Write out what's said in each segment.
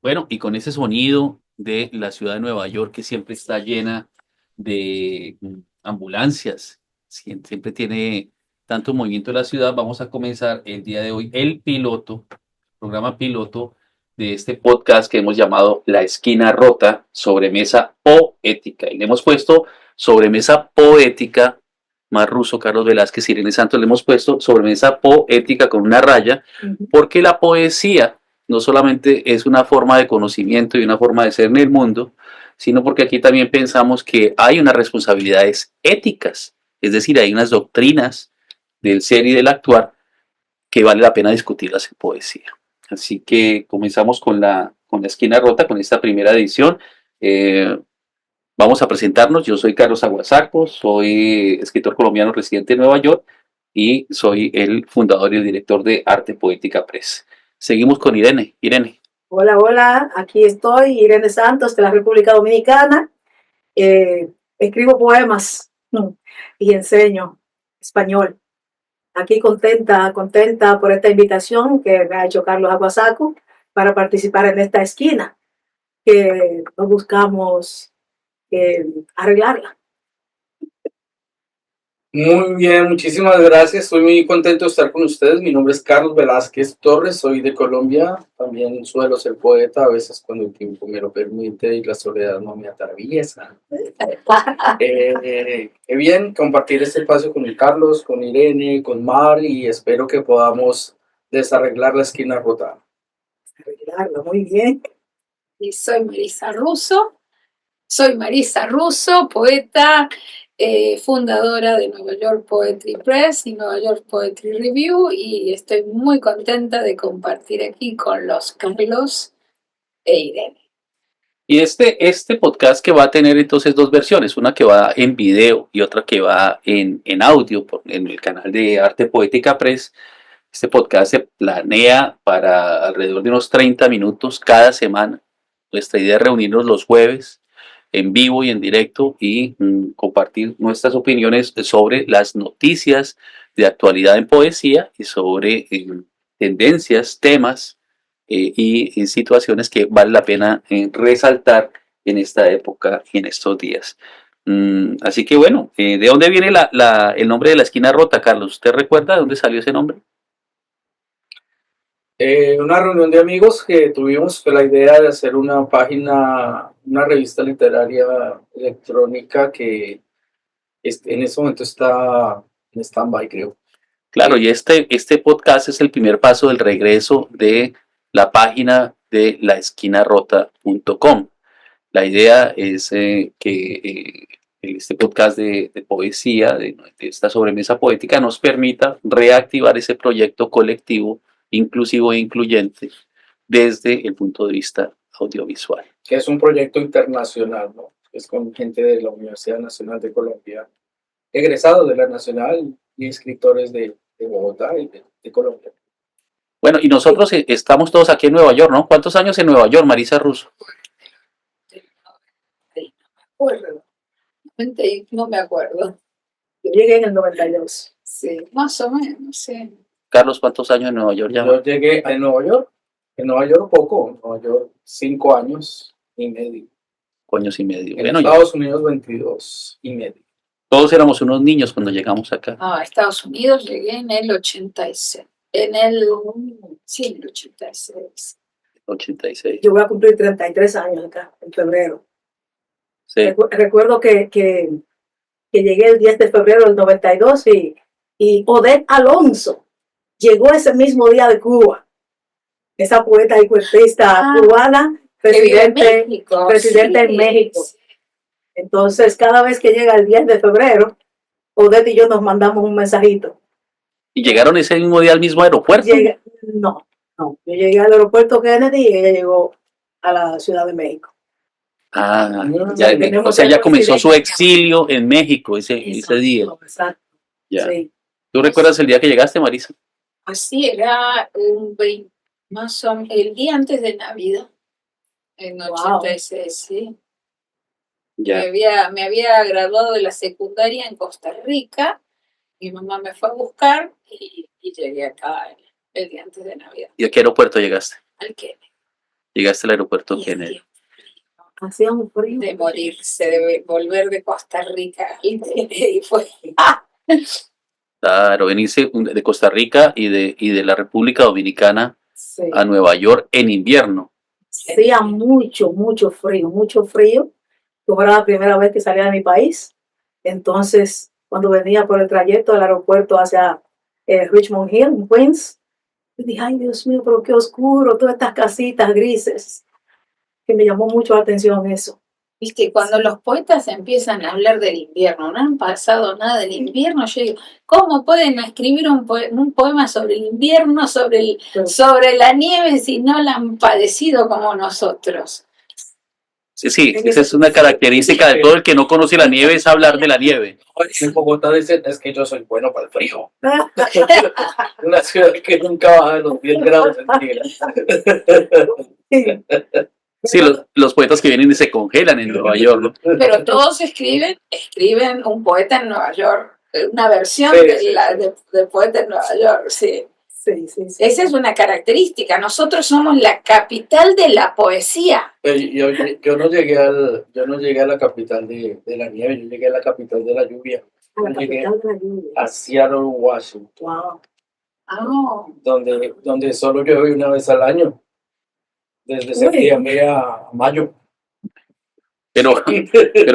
Bueno, y con ese sonido de la ciudad de Nueva York que siempre está llena de ambulancias, siempre tiene tanto movimiento en la ciudad, vamos a comenzar el día de hoy programa piloto de este podcast que hemos llamado La Esquina Rota, sobremesa poética. Y le hemos puesto sobremesa poética, más ruso, Carlos Velázquez, Irene Santos, le hemos puesto sobremesa poética con una raya, porque la poesía no solamente es una forma de conocimiento y una forma de ser en el mundo, sino porque aquí también pensamos que hay unas responsabilidades éticas, es decir, hay unas doctrinas del ser y del actuar que vale la pena discutirlas en poesía. Así que comenzamos con la esquina rota, con esta primera edición. Eh, Vamos a presentarnos. Yo soy Carlos Aguasaco, soy escritor colombiano residente en Nueva York y soy el fundador y el director de Arte Poética Press. Seguimos con Irene. Irene. Hola, hola, aquí estoy, Irene Santos de la República Dominicana. Escribo poemas y enseño español. Aquí contenta por esta invitación que me ha hecho Carlos Aguasaco para participar en esta esquina que no buscamos arreglarla. Muy bien, muchísimas gracias. Estoy muy contento de estar con ustedes. Mi nombre es Carlos Velázquez Torres, soy de Colombia. También suelo ser poeta, a veces cuando el tiempo me lo permite y la soledad no me atraviesa. Qué bien compartir este espacio con Carlos, con Irene, con Mar y espero que podamos desarreglar la esquina rota. Arreglarla, muy bien. Y soy Marisa Russo, poeta, fundadora de Nueva York Poetry Press y Nueva York Poetry Review, y estoy muy contenta de compartir aquí con los Carlos e Irene. Y este podcast que va a tener entonces dos versiones, una que va en video y otra que va en audio en el canal de Arte Poética Press. Este podcast se planea para alrededor de unos 30 minutos cada semana. Nuestra idea es reunirnos los jueves en vivo y en directo y compartir nuestras opiniones sobre las noticias de actualidad en poesía y sobre tendencias, temas y situaciones que vale la pena resaltar en esta época y en estos días. Así que bueno, ¿de dónde viene el nombre de la esquina rota, Carlos? ¿Usted recuerda de dónde salió ese nombre? Una reunión de amigos que tuvimos la idea de hacer una página, una revista literaria electrónica que en ese momento está en stand-by, creo. Claro, y este podcast es el primer paso del regreso de la página de laesquinarrota.com. La idea es que este podcast de poesía, de esta sobremesa poética, nos permita reactivar ese proyecto colectivo, inclusivo e incluyente, desde el punto de vista audiovisual. Que es un proyecto internacional, ¿no? Es con gente de la Universidad Nacional de Colombia, egresados de la Nacional y escritores de Bogotá y de Colombia. Bueno, y nosotros estamos todos aquí en Nueva York, ¿no? ¿Cuántos años en Nueva York, Marisa Russo? No me acuerdo. Yo llegué en el 92. Sí, más o menos, sí. Carlos, ¿cuántos años en Nueva York ya? Yo llegué a Nueva York, en Nueva York poco, en Nueva York 5 años y medio. Años y medio. En Bueno, Estados Unidos 22 y medio. todos éramos unos niños cuando llegamos acá. A Estados Unidos llegué en el 86. En el 86. 86. Yo voy a cumplir 33 años acá, en febrero. Sí. Recuerdo que llegué el 10 de febrero del 92 y Odette Alonso llegó ese mismo día de Cuba. Esa poeta y cuentista cubana, residente en México. Entonces, cada vez que llega el 10 de febrero, Odette y yo nos mandamos un mensajito. ¿Y llegaron ese mismo día al mismo aeropuerto? No. Yo llegué al aeropuerto Kennedy y ella llegó a la Ciudad de México. O sea, ya comenzó su exilio en México ese día. Exacto. Ya. Sí. ¿Tú recuerdas el día que llegaste, Marisa? Así era más o menos el día antes de Navidad, en 86, sí. Ya. Me había graduado de la secundaria en Costa Rica, mi mamá me fue a buscar y llegué acá el día antes de Navidad. ¿Y a qué aeropuerto llegaste? Al Kennedy. Llegaste al aeropuerto Y Kennedy. Hacía un frío. de morirse, de volver de Costa Rica. Y fue. Claro, venirse de Costa Rica y de la República Dominicana Sí. a Nueva York en invierno. Hacía mucho frío. Como era la primera vez que salía de mi país. Entonces, cuando venía por el trayecto del aeropuerto hacia Richmond Hill, en Queens, yo dije, ay Dios mío, pero qué oscuro, todas estas casitas grises, que me llamó mucho la atención eso. Viste, cuando los poetas empiezan a hablar del invierno, no han pasado nada del invierno, yo digo, ¿cómo pueden escribir un poema sobre el invierno, sobre la nieve, si no la han padecido como nosotros? Sí, esa es una característica de todo el que no conoce la nieve, es hablar de la nieve. En Bogotá dicen, es que yo soy bueno para el frío. Una ciudad que nunca baja de los 10 grados centígrados. Sí, los poetas que vienen y se congelan en Nueva York, ¿no? Pero todos escriben un poeta en Nueva York, una versión Sí, de poeta en Nueva York, sí. Sí. Esa es una característica. Nosotros somos la capital de la poesía. Yo no llegué a la capital de la nieve, yo llegué a la capital de la lluvia. A la Yo llegué capital de la lluvia. a Seattle, Washington, Wow. Oh, donde solo llueve una vez al año, desde septiembre a mayo. Pero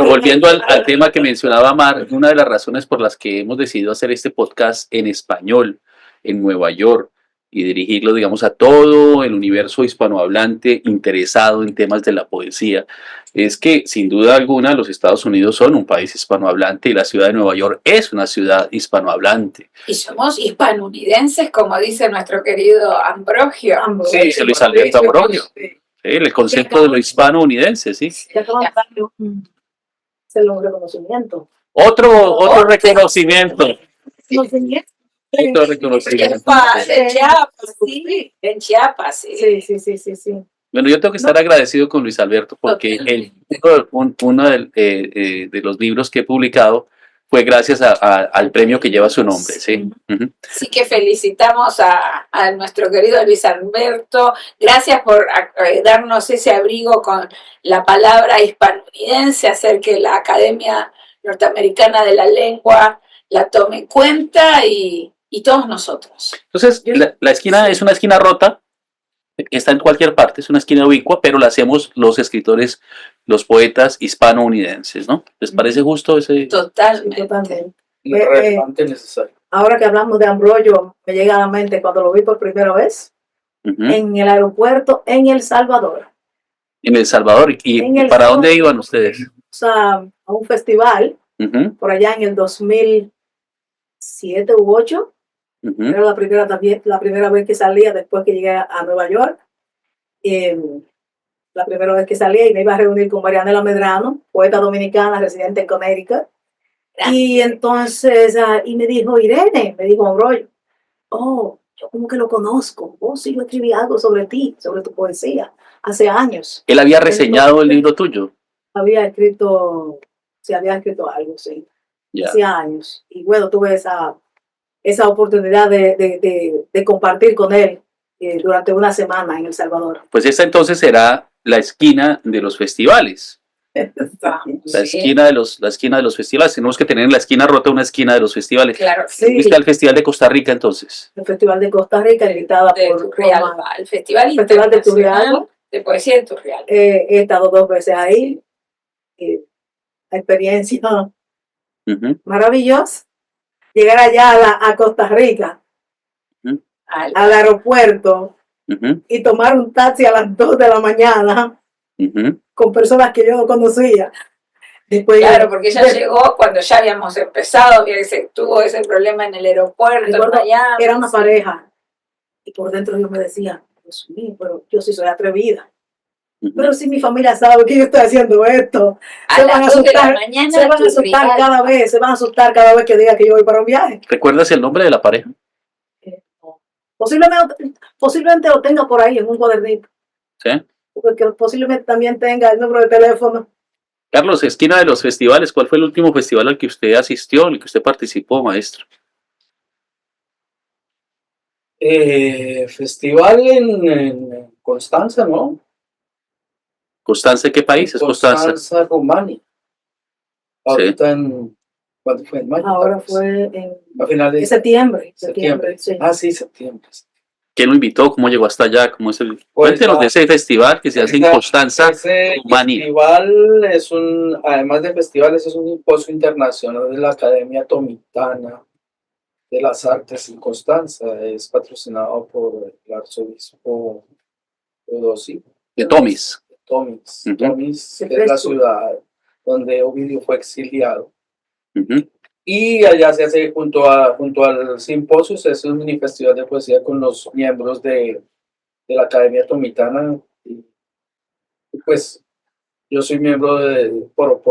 volviendo al tema que mencionaba Mar, una de las razones por las que hemos decidido hacer este podcast en español en Nueva York y dirigirlo, digamos, a todo el universo hispanohablante interesado en temas de la poesía, es que sin duda alguna los Estados Unidos son un país hispanohablante y la ciudad de Nueva York es una ciudad hispanohablante. y somos hispanounidenses, como dice nuestro querido Ambrogio. Sí, dice Luis Alberto Ambrogio. El concepto de lo hispanounidense, sí. Ya acaban de darle un reconocimiento. Otro reconocimiento. Reconocimiento. Otro reconocimiento. En Chiapas, sí. Sí. Bueno, yo tengo que estar agradecido con Luis Alberto porque uno de los libros que he publicado fue gracias al premio que lleva su nombre, ¿sí? Uh-huh. Así que felicitamos a nuestro querido Luis Alberto. Gracias por darnos ese abrigo con la palabra hispanounidense, hacer que la Academia Norteamericana de la Lengua la tome en cuenta y todos nosotros. Entonces, la esquina es una esquina rota, está en cualquier parte, es una esquina ubicua, pero la hacemos los escritores, los poetas hispanounidenses, ¿no? ¿Les parece justo ese? Totalmente. Relevante, necesario. Ahora que hablamos de Ambrogio, me llega a la mente cuando lo vi por primera vez en el aeropuerto en El Salvador. En El Salvador. ¿Y para dónde iban ustedes? O sea, a un festival, por allá en el 2007 u 2008. Era la primera vez que salía después que llegué a Nueva York. La primera vez que salía y me iba a reunir con Marianela Medrano, poeta dominicana residente en Connecticut. Y entonces, y me dijo, Irene, me dijo Ambrogio, yo como que lo conozco, sí, yo escribí algo sobre ti, sobre tu poesía, hace años. ¿Él había reseñado el libro tuyo? Había escrito algo, sí, hace años. Y bueno, tuve esa oportunidad de compartir con él durante una semana en El Salvador. Pues esta entonces será la esquina de los festivales. La esquina de los festivales. Tenemos que tener en la esquina rota una esquina de los festivales. Claro, sí. ¿Viste al Festival de Costa Rica entonces? El Festival de Costa Rica, invitada por Turrialba, el Festival de Turrialba. De Poesía de Turrialba. He estado 2 veces ahí. La experiencia maravillosa. Llegar allá a Costa Rica, al aeropuerto, y tomar un taxi a las 2 de la mañana con personas que yo no conocía. Después, claro, porque ella llegó cuando ya habíamos empezado, tuvo ese problema en el aeropuerto. Era una pareja y por dentro yo me decía, Dios mío, pero yo sí soy atrevida. Pero si mi familia sabe que yo estoy haciendo esto, se van a asustar cada vez que diga que yo voy para un viaje. ¿Recuerdas el nombre de la pareja? Posiblemente lo tenga por ahí en un cuadernito. ¿Sí? Porque posiblemente también tenga el número de teléfono. Carlos, esquina de los festivales, ¿cuál fue el último festival al que usted asistió, al que usted participó, maestro? Festival en Constanza, ¿no? ¿Constanza de qué país es Constanza? Constanza, Rumania. Ahorita ¿cuándo fue? ¿En mayo? Ahora fue A finales en septiembre. septiembre. Sí. Ah, sí, septiembre. ¿Quién lo invitó? ¿Cómo llegó hasta allá? ¿Cómo es el? Pues, Cuéntenos de ese festival que se hace en Constanza, Ese Rumania. festival además de festivales, es un simposio internacional de la Academia Tomitana de las Artes en Constanza. Es patrocinado por el arzobispo Teodosio De Tomis. Tomis. Ujú. Tomis es la ciudad donde Ovidio fue exiliado. Ujú. Y allá se hace junto al simposio, se hace un mini festival de poesía con los miembros de la Academia Tomitana. Y pues yo soy miembro por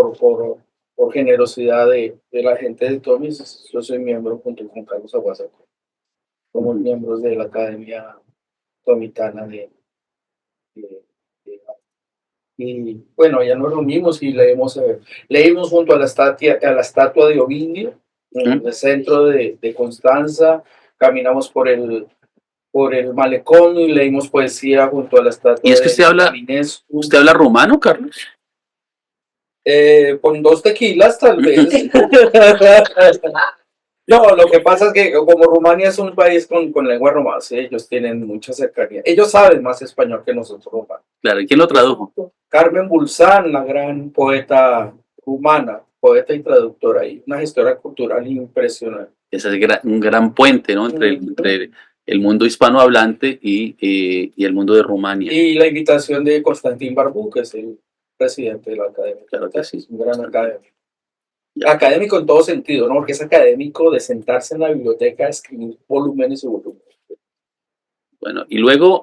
generosidad de la gente de Tomis, yo soy miembro junto con Carlos Aguasa. Somos miembros de la Academia Tomitana de- y bueno, ya nos reunimos y leímos junto a la estatua de Ovidio en el centro de Constanza. Caminamos por el malecón y leímos poesía junto a la estatua Y es que de ¿usted habla rumano, Carlos? Con 2 tequilas, tal vez. No, lo que pasa es que como Rumania es un país con lengua romana, sí, ellos tienen mucha cercanía. Ellos saben más español que nosotros romanos. Claro, ¿y quién lo tradujo? Carmen Bulzán, la gran poeta rumana, poeta y traductora, y una gestora cultural impresionante. Ese es un gran puente, ¿no? Entre el mundo hispanohablante y el mundo de Rumania. Y la invitación de Constantín Barbú, que es el presidente de la academia. Claro que sí. Es un gran académico. Académico en todo sentido, ¿no? Porque es académico de sentarse en la biblioteca a escribir volúmenes y volúmenes. Bueno, y luego,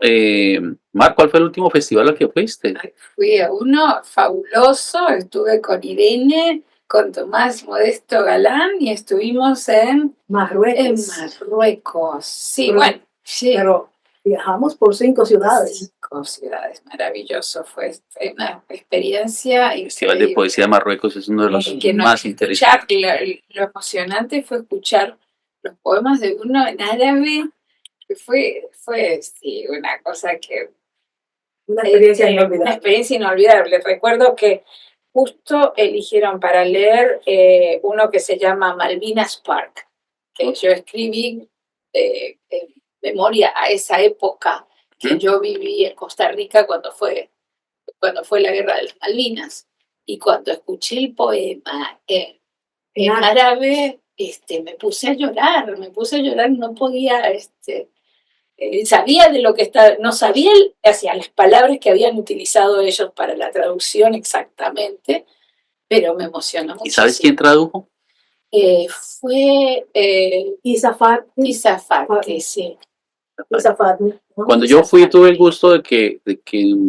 Mar, ¿cuál fue el último festival al que fuiste? Fui a uno fabuloso, estuve con Irene, con Tomás Modesto Galán y estuvimos en Marruecos. Marruecos. Sí, Pero- bueno, sí. Pero viajamos por 5 ciudades. 5 ciudades, maravilloso. Fue una experiencia El Festival de increíble. Poesía de Marruecos es uno de los Que no- más interesantes. lo emocionante fue escuchar los poemas de uno en árabe, que fue sí, una cosa que Una experiencia una inolvidable. experiencia inolvidable. Recuerdo que justo eligieron para leer uno que se llama Malvinas Park, que yo escribí en memoria a esa época que yo viví en Costa Rica cuando fue la guerra de las Malvinas. Y cuando escuché el poema en árabe, me puse a llorar, no podía, sabía de lo que estaba, no sabía hacia las palabras que habían utilizado ellos para la traducción exactamente, pero me emocionó mucho. ¿Y sabes quién tradujo? Fue Isa Fatmi. Isa Fatmi, sí. Isa Fatmi, ¿no? Cuando yo fui tuve el gusto de que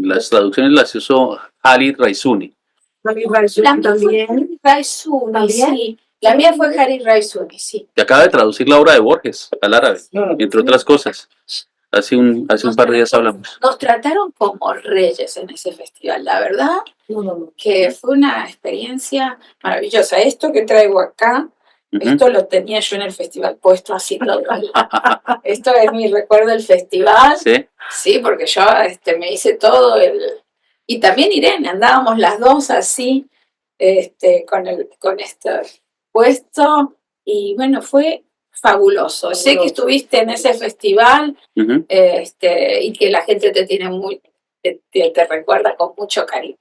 las traducciones las hizo Halid Raisuni. También Raizuni también. Raizuni, ¿También? sí. La mía fue Harry Raizuni, sí. Que acaba de traducir la obra de Borges al árabe, entre otras cosas. Hace un par de días hablamos. Nos trataron como reyes en ese festival, la verdad No. que fue una experiencia maravillosa. Esto que traigo acá, esto lo tenía yo en el festival puesto así todo. Esto es mi recuerdo del festival. Sí. Sí, porque yo me hice todo y también Irene, andábamos las dos así, con esto puesto, y bueno, fue fabuloso. Sé que estuviste en ese festival, y que la gente te tiene te recuerda con mucho cariño.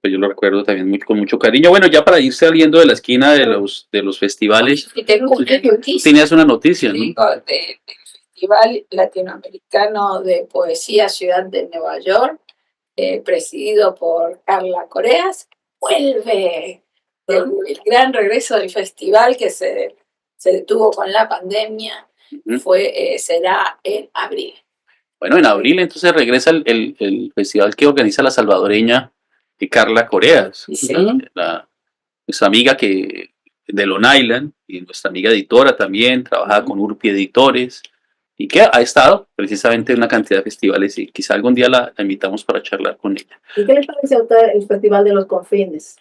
Pues yo lo recuerdo también con mucho cariño. Bueno, ya para ir saliendo de la esquina de los festivales, Y tengo una noticia. tenías una noticia, ¿no? Del Festival Latinoamericano de Poesía Ciudad de Nueva York, presidido por Carla Coreas. Vuelve el gran regreso del festival que se detuvo con la pandemia. Será en abril. Bueno, en abril entonces regresa el festival que organiza la salvadoreña Carla Coreas, Sí. Nuestra amiga de Long Island y nuestra amiga editora también, trabaja con Urpi Editores y que ha estado precisamente en una cantidad de festivales y quizá algún día la invitamos para charlar con ella. ¿Y qué le parece a usted el Festival de los Confines?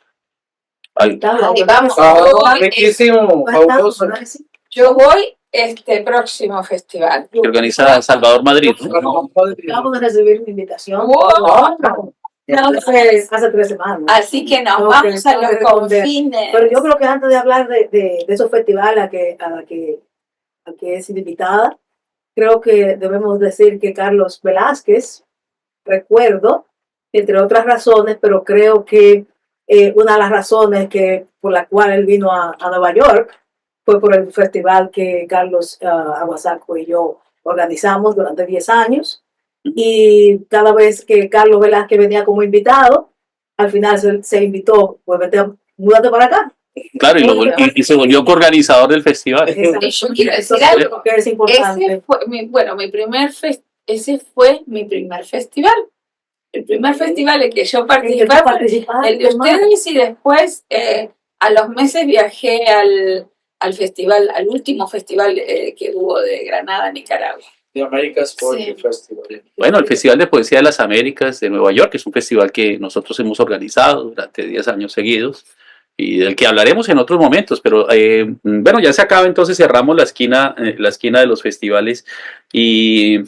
Vamos. Riquísimo, fabuloso. Yo voy próximo festival. Que organiza Salvador Madrid, ¿no? Acabo de recibir mi invitación. Wow. hace 3 semanas. Así que nos Tengo vamos que a los responder. confines. Pero yo creo que antes de hablar de esos festivales a la que es invitada, creo que debemos decir que Carlos Velázquez, recuerdo, entre otras razones, pero creo que una de las razones por la cual él vino a Nueva York fue por el festival que Carlos Aguasaco y yo organizamos durante 10 años. Y cada vez que Carlos Velázquez venía como invitado, al final se invitó, pues vete, múdate para acá. Claro, y se volvió coorganizador del festival. Exacto. Y yo quiero decir Entonces, algo. que es importante. Ese fue mi primer festival. El primer festival en que yo participé fue el de ustedes, y después a los meses viajé al festival, al último festival que hubo de Granada, Nicaragua. The America's Poetry Sí. Festival. Bueno, el Festival de Poesía de las Américas de Nueva York es un festival que nosotros hemos organizado durante 10 años seguidos y del que hablaremos en otros momentos, pero bueno, ya se acaba, entonces cerramos la esquina de los festivales y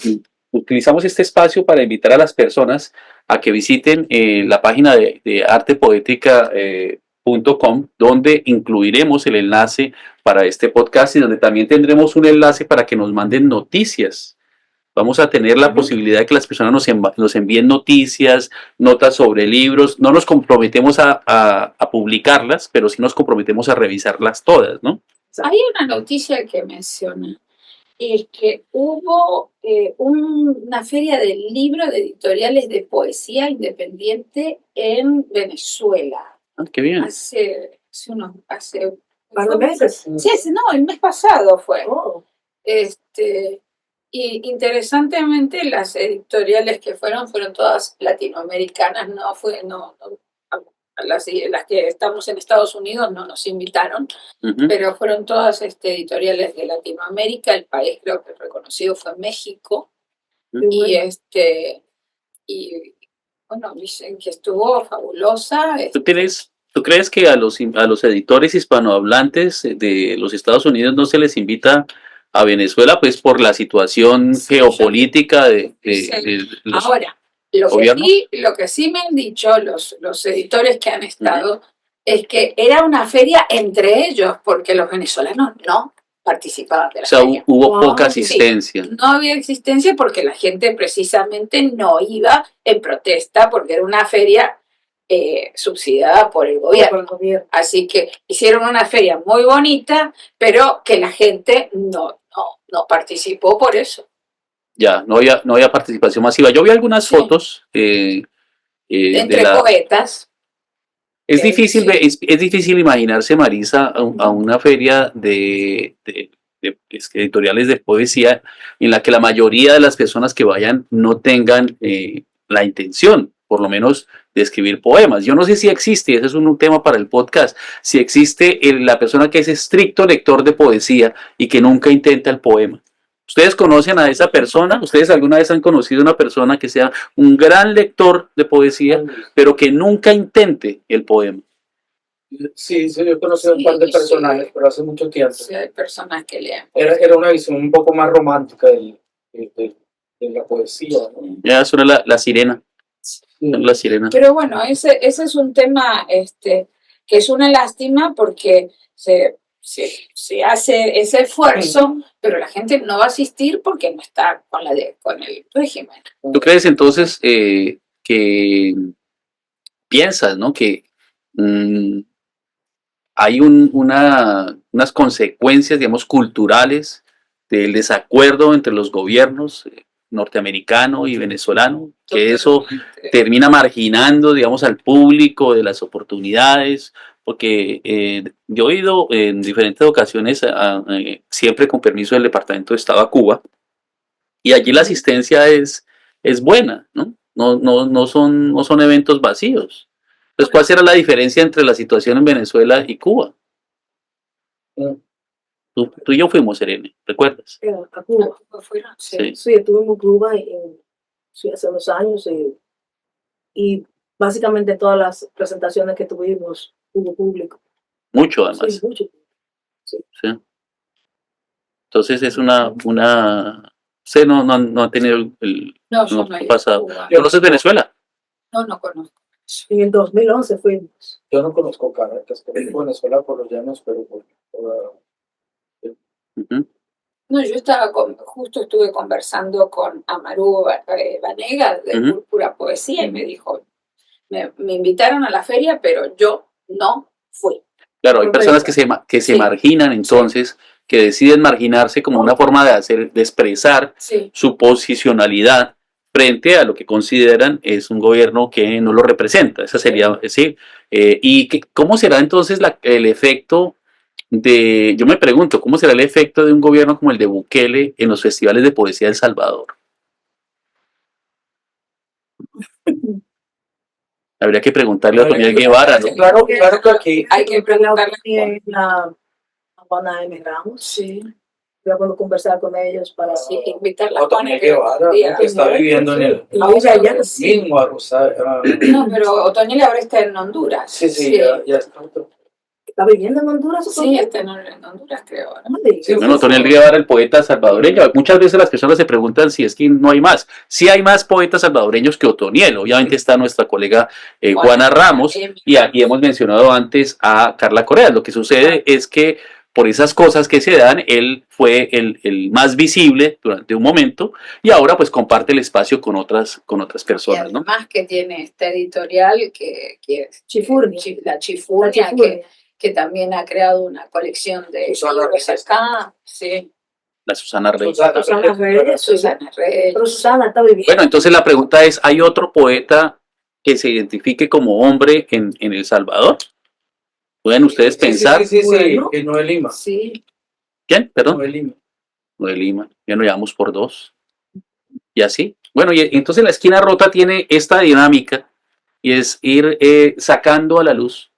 utilizamos este espacio para invitar a las personas a que visiten la página de artepoética.com, donde incluiremos el enlace para este podcast y donde también tendremos un enlace para que nos manden noticias. Vamos a tener la posibilidad de que las personas nos envíen noticias, notas sobre libros. No nos comprometemos a publicarlas, pero sí nos comprometemos a revisarlas todas, ¿no? Hay una noticia que menciona, es que hubo una feria del libro de editoriales de poesía independiente en Venezuela. Ah, qué bien. Hace ¿Un par de meses? Sí, el mes pasado fue. Oh. Y interesantemente las editoriales que fueron todas latinoamericanas, las que estamos en Estados Unidos no nos invitaron, pero fueron todas editoriales de Latinoamérica. El país creo que reconocido fue México. Y bueno, dicen que estuvo fabulosa. ¿Tú crees que a los editores hispanohablantes de los Estados Unidos no se les invita a Venezuela, pues por la situación geopolítica de los Ahora, lo que sí me han dicho los editores que han estado es que era una feria entre ellos, porque los venezolanos no participaban de la feria. Hubo poca asistencia. Sí, no había asistencia porque la gente precisamente no iba en protesta, porque era una feria subsidiada por el gobierno. Así que hicieron una feria muy bonita, pero que la gente no participó por eso. Ya, no había participación masiva. Yo vi algunas fotos entre poetas. Es difícil imaginarse, Marisa, a una feria de editoriales de poesía en la que la mayoría de las personas que vayan no tengan la intención, por lo menos, de escribir poemas. Yo no sé si existe, ese es un tema para el podcast, si existe la persona que es estricto lector de poesía y que nunca intenta el poema. ¿Ustedes conocen a esa persona? ¿Ustedes alguna vez han conocido a una persona que sea un gran lector de poesía, pero que nunca intente el poema? Sí, yo he conocido un par de personajes, pero hace mucho tiempo. Sí, hay personas que leen. Era una visión un poco más romántica de la poesía, ¿no? Ya, eso era la sirena. Sí. La sirena. Pero bueno, ese es un tema que es una lástima, porque se hace ese esfuerzo, pero la gente no va a asistir porque no está con el régimen. ¿Tú crees entonces que piensas, ¿no? Que hay unas consecuencias, digamos, culturales del desacuerdo entre los gobiernos norteamericano y venezolano, que eso termina marginando, digamos, al público de las oportunidades? Porque yo he ido en diferentes ocasiones, siempre con permiso del Departamento de Estado, a Cuba, y allí la asistencia es buena, ¿no? No son eventos vacíos. Entonces, ¿cuál será la diferencia entre la situación en Venezuela y Cuba? Tú y yo fuimos, Serene, ¿recuerdas? A Cuba. Sí. Sí, estuvimos en Cuba hace unos años y básicamente todas las presentaciones que tuvimos hubo público. Mucho, además. Sí, mucho. Sí. Entonces es usted no ha tenido el No, yo no he ido a pasado. Cuba. ¿Conoces Venezuela? No, no conozco. En el 2011 fuimos. Yo no conozco Caracas, conozco Venezuela por los llanos, pero por toda... Ujú. No, yo justo estuve conversando con Amaru Vanegas de Ujú. Púrpura Poesía y me dijo, me invitaron a la feria, pero yo no fui. Claro, hay personas que se Sí. marginan entonces, que deciden marginarse como una forma de expresar Sí. su posicionalidad frente a lo que consideran es un gobierno que no lo representa. Esa sería, sí. ¿Cómo será entonces el efecto yo me pregunto, ¿cómo será el efecto de un gobierno como el de Bukele en los festivales de poesía de El Salvador? Habría que preguntarle a Otoniel Guevara, ¿no? Claro que aquí... Hay que preguntarle. En la Juana M. Ramos. Sí. Yo cuando conversar con ellos para Sí, invitarla a Otoniel Guevara, que está viviendo en el mismo Rosario. No, pero Otoniel ahora está en Honduras. Sí, ya está. ¿Está viviendo en Honduras? Sí, está en Honduras, creo. No me digas. Sí, Bueno, Otoniel Guevara, el poeta salvadoreño. Muchas veces las personas se preguntan si es que no hay más. Sí hay más poetas salvadoreños que Otoniel. Obviamente está nuestra colega Juana Ramos y hemos mencionado antes a Carla Correa. Lo que sucede es que por esas cosas que se dan, él fue el más visible durante un momento y ahora pues comparte el espacio con otras personas, ¿no? Además que tiene esta editorial que es Chifurnia. La Chifurnia, que también ha creado una colección de libros acá. Sí. La Susana Reyes. Susana Reyes. Susana Reyes. Pero Susana está viviendo. Bueno, entonces la pregunta es, ¿hay otro poeta que se identifique como hombre en El Salvador? ¿Pueden ustedes pensar? Sí, que Noel Lima. Sí. ¿Quién? Perdón. Noel Lima. Noel Lima. Ya nos llevamos por 2. Y así. Bueno, y entonces la esquina rota tiene esta dinámica y es ir sacando a la luz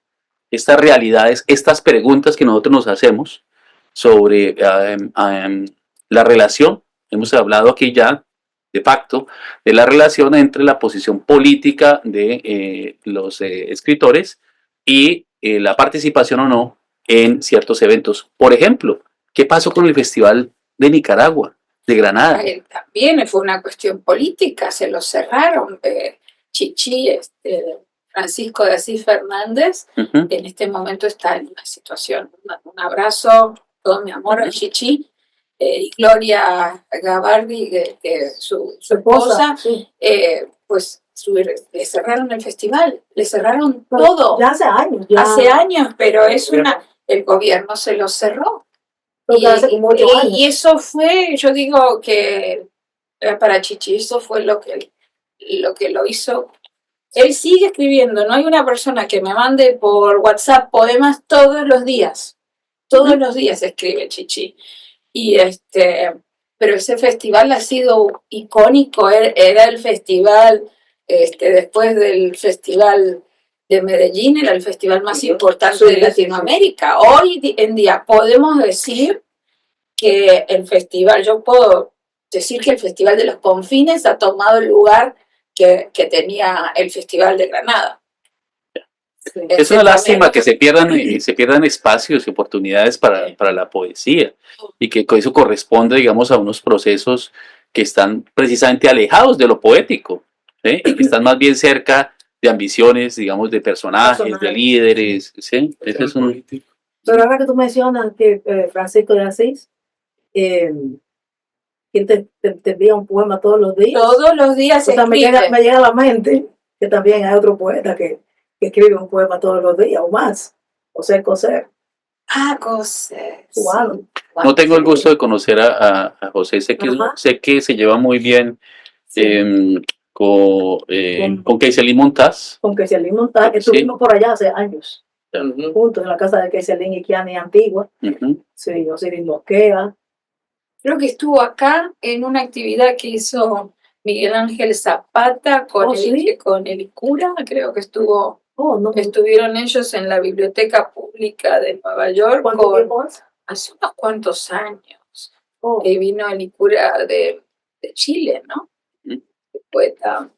estas realidades, estas preguntas que nosotros nos hacemos sobre la relación. Hemos hablado aquí ya, de facto, de la relación entre la posición política de los escritores y la participación o no en ciertos eventos. Por ejemplo, ¿qué pasó con el Festival de Nicaragua, de Granada? También fue una cuestión política, se lo cerraron. Chichi, Francisco de Asís Fernández, en este momento está en una situación, un abrazo, todo mi amor a Chichi, y Gloria Gabardi, su esposa, pues le cerraron el festival, le cerraron todo. Ya hace años. Hace años, pero el gobierno se lo cerró. Y eso fue, yo digo que para Chichi, eso fue lo que lo hizo. Él sigue escribiendo, no hay una persona que me mande por WhatsApp poemas todos los días escribe Chichi. Y pero ese festival ha sido icónico, era el festival, después del festival de Medellín, era el festival más importante de Latinoamérica. Hoy en día podemos decir que el festival, yo puedo decir que el Festival de los Confines ha tomado el lugar que tenía el Festival de Granada. Es una lástima que se pierdan espacios y oportunidades para la poesía y que eso corresponde, digamos, a unos procesos que están precisamente alejados de lo poético, y que están más bien cerca de ambiciones, digamos, de personajes, de líderes, ¿sí? Ese es un... Pero ahora que tú mencionas que Francisco de Asís, quien te envía un poema todos los días. Todos los días o sea, me llega a la mente que también hay otro poeta que escribe un poema todos los días o más. José Coser. Coser. Wow. No tengo el gusto de conocer a José, sé que se lleva muy bien con Keiselin Montaz. Con Keiselin Montaz, estuvimos por allá hace años. Juntos en la casa de Keiselin y Kiani Antigua. Sí, Osiris Mosquera. Creo que estuvo acá en una actividad que hizo Miguel Ángel Zapata con el ICURA, creo que estuvo. Estuvieron ellos en la Biblioteca Pública de Nueva York hace unos cuantos años. Y vino el ICURA de Chile, ¿no? El poeta.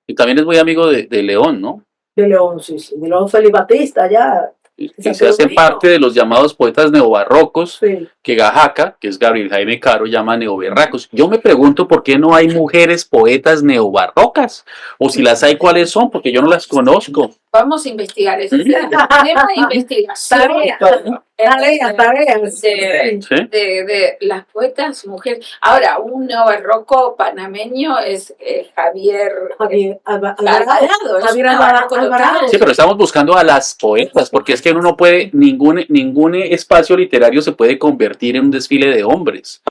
Y también es muy amigo de León, ¿no? De León, sí. De León Félix Batista, ya. que se hacen parte de los llamados poetas neobarrocos, Sí. que Gajaca, que es Gabriel Jaime Caro, llama neoberracos. Yo me pregunto por qué no hay mujeres poetas neobarrocas, o si las hay, ¿cuáles son? Porque yo no las conozco. Vamos a investigar ese tema de investigación. Tarea. ¿Sí? De las poetas mujeres. Ahora, un neobarroco panameño es Javier Alvarado. Javier Alvarado. Sí, pero estamos buscando a las poetas, porque es que uno no puede, ningún espacio literario se puede convertir en un desfile de hombres.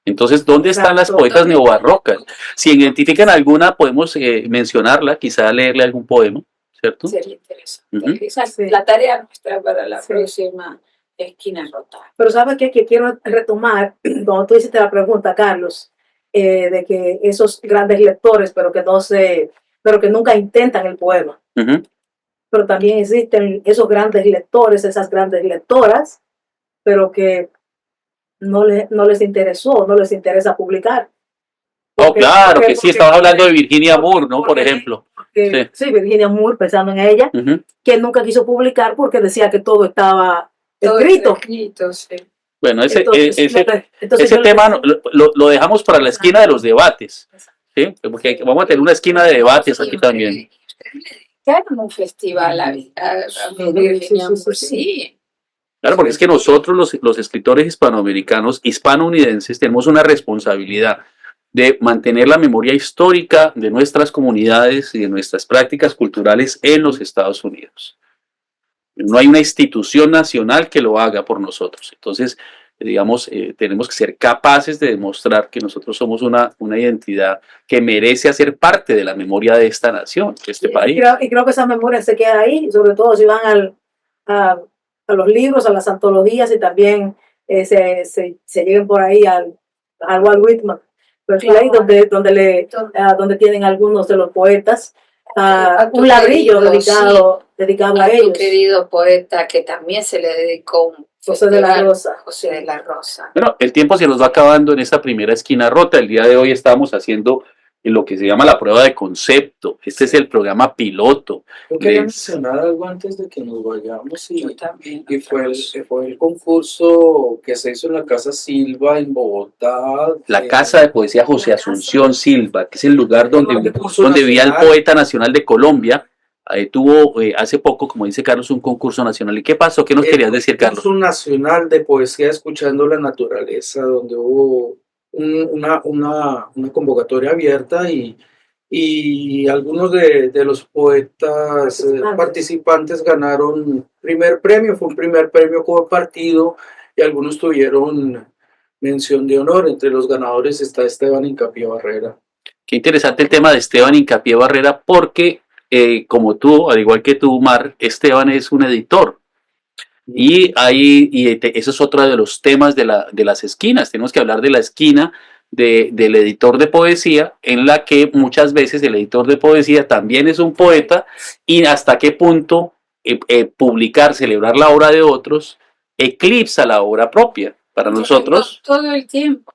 Entonces, ¿dónde están las poetas neobarrocas? Si identifican alguna, podemos mencionarla, quizá leerle algún poema, ¿cierto? Sería interesante. Esa es la tarea nuestra para la próxima esquina rota. Pero ¿sabes qué? Que quiero retomar, cuando tú hiciste la pregunta, Carlos, de que esos grandes lectores, pero que nunca intentan el poema. Pero también existen esos grandes lectores, esas grandes lectoras, pero que no les interesó, no les interesa publicar. Claro que sí, estamos hablando de Virginia Moore, ¿no? Por ejemplo. Sí, Virginia Moore, pensando en ella, que nunca quiso publicar porque decía que todo estaba escrito. Sí. Bueno, ese tema lo dejamos para la esquina de los debates, ¿sí? Porque vamos a tener una esquina de debates aquí también. Dedicaron un festival a Virginia Moore, sí. Claro, porque es que nosotros, los escritores hispanoamericanos, hispanounidenses, tenemos una responsabilidad de mantener la memoria histórica de nuestras comunidades y de nuestras prácticas culturales en los Estados Unidos. No hay una institución nacional que lo haga por nosotros. Entonces, digamos, tenemos que ser capaces de demostrar que nosotros somos una identidad que merece hacer parte de la memoria de esta nación, de este país. Y creo que esa memoria se queda ahí, sobre todo si van a los libros, a las antologías, y también se lleguen por ahí al Walt Whitman, claro, donde tienen algunos de los poetas un ladrillo dedicado a ellos. Tu querido poeta, que también se le dedicó un José de la Rosa. José de la Rosa. Bueno, el tiempo se nos va acabando en esta primera esquina rota. El día de hoy estamos haciendo lo que se llama la prueba de concepto. Este es el programa piloto. Yo quería mencionar algo antes de que nos vayamos. Y fue el concurso que se hizo en la Casa Silva en Bogotá. La Casa de Poesía José Asunción Silva, que es el lugar donde vivía el poeta nacional de Colombia. Tuvo hace poco, como dice Carlos, un concurso nacional. ¿Y qué pasó? ¿Qué nos querías decir, Carlos? Un nacional de poesía escuchando la naturaleza, donde hubo una convocatoria abierta y algunos de los poetas participantes ganaron primer premio. Fue un primer premio compartido y algunos tuvieron mención de honor. Entre los ganadores está Esteban Hincapié Barrera. Qué interesante el tema de Esteban Hincapié Barrera, porque como tú, al igual que tú, Mar, Esteban es un editor. Y eso es otro de los temas de las esquinas. Tenemos que hablar de la esquina del editor de poesía, en la que muchas veces el editor de poesía también es un poeta, y hasta qué punto publicar, celebrar la obra de otros, eclipsa la obra propia para nosotros. Todo el tiempo.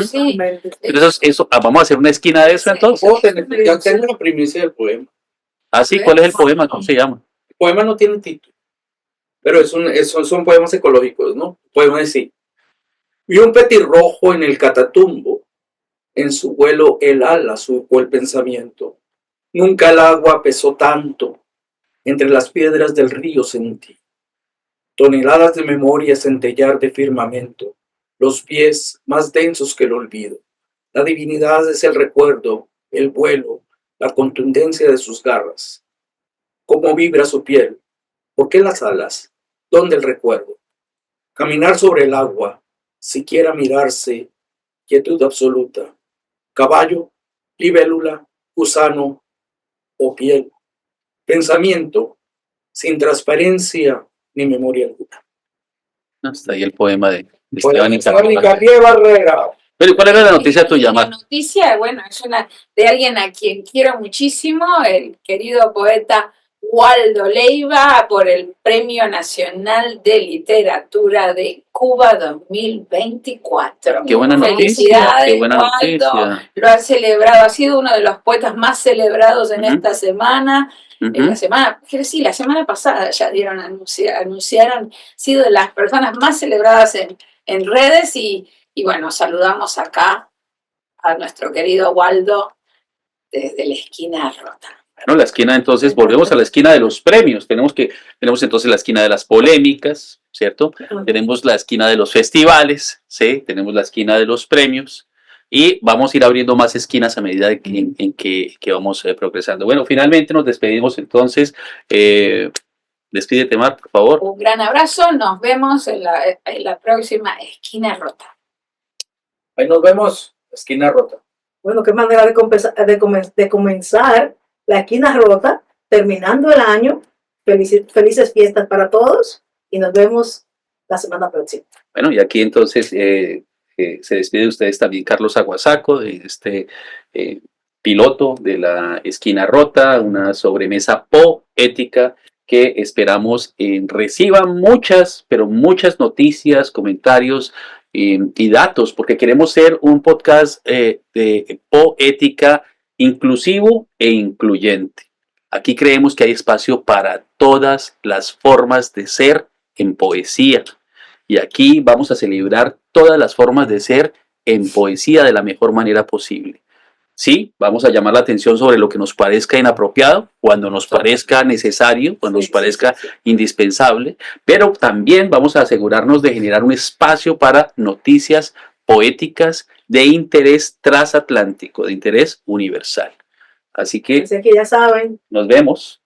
Sí. Entonces, vamos a hacer una esquina de eso, entonces. Ya tengo la primicia del poema. Ah, sí, ¿cuál es el poema? ¿Cómo se llama? El poema no tiene título, pero son poemas ecológicos, ¿no? El poema es así. Vi un petirrojo en el Catatumbo, en su vuelo el ala surcó el pensamiento. Nunca el agua pesó tanto, entre las piedras del río sentí. Toneladas de memoria centellar de firmamento, los pies más densos que el olvido. La divinidad es el recuerdo, el vuelo, la contundencia de sus garras. Cómo vibra su piel, ¿por qué las alas? ¿Dónde el recuerdo? Caminar sobre el agua, siquiera mirarse, quietud absoluta. Caballo, libélula, gusano o piel. Pensamiento, sin transparencia ni memoria alguna. Hasta ahí el poema de Esteban Hincapié Barrera. Pero ¿cuál era la noticia tuya, Mar? La noticia, bueno, es una de alguien a quien quiero muchísimo, el querido poeta Waldo Leiva por el Premio Nacional de Literatura de Cuba 2024. Qué buena noticia, Felicidades, qué buena Waldo. noticia. Lo ha celebrado, ha sido uno de los poetas más celebrados en Ujú. esta semana. Ujú. La semana pasada ya anunciaron, sido de las personas más celebradas en redes y bueno, saludamos acá a nuestro querido Waldo desde la esquina rota. Bueno, la esquina, entonces, volvemos a la esquina de los premios. Tenemos entonces la esquina de las polémicas, ¿cierto? Tenemos la esquina de los festivales, ¿sí? Tenemos la esquina de los premios y vamos a ir abriendo más esquinas a medida en que vamos progresando. Bueno, finalmente nos despedimos entonces. Despídete, Mar, por favor. Un gran abrazo, nos vemos en la próxima esquina rota. Ahí nos vemos, esquina rota. Bueno, qué manera de comenzar la esquina rota, terminando el año. Felices fiestas para todos y nos vemos la semana próxima. Bueno, y aquí entonces se despide de ustedes también Carlos Aguasaco, de este piloto de la esquina rota, una sobremesa poética que esperamos reciba muchas, pero muchas noticias, comentarios y datos, porque queremos ser un podcast de poética inclusivo e incluyente. Aquí creemos que hay espacio para todas las formas de ser en poesía. Y aquí vamos a celebrar todas las formas de ser en poesía de la mejor manera posible. Sí, vamos a llamar la atención sobre lo que nos parezca inapropiado, cuando nos parezca necesario, cuando nos parezca indispensable, pero también vamos a asegurarnos de generar un espacio para noticias poéticas de interés transatlántico, de interés universal. Así que ya saben. Nos vemos.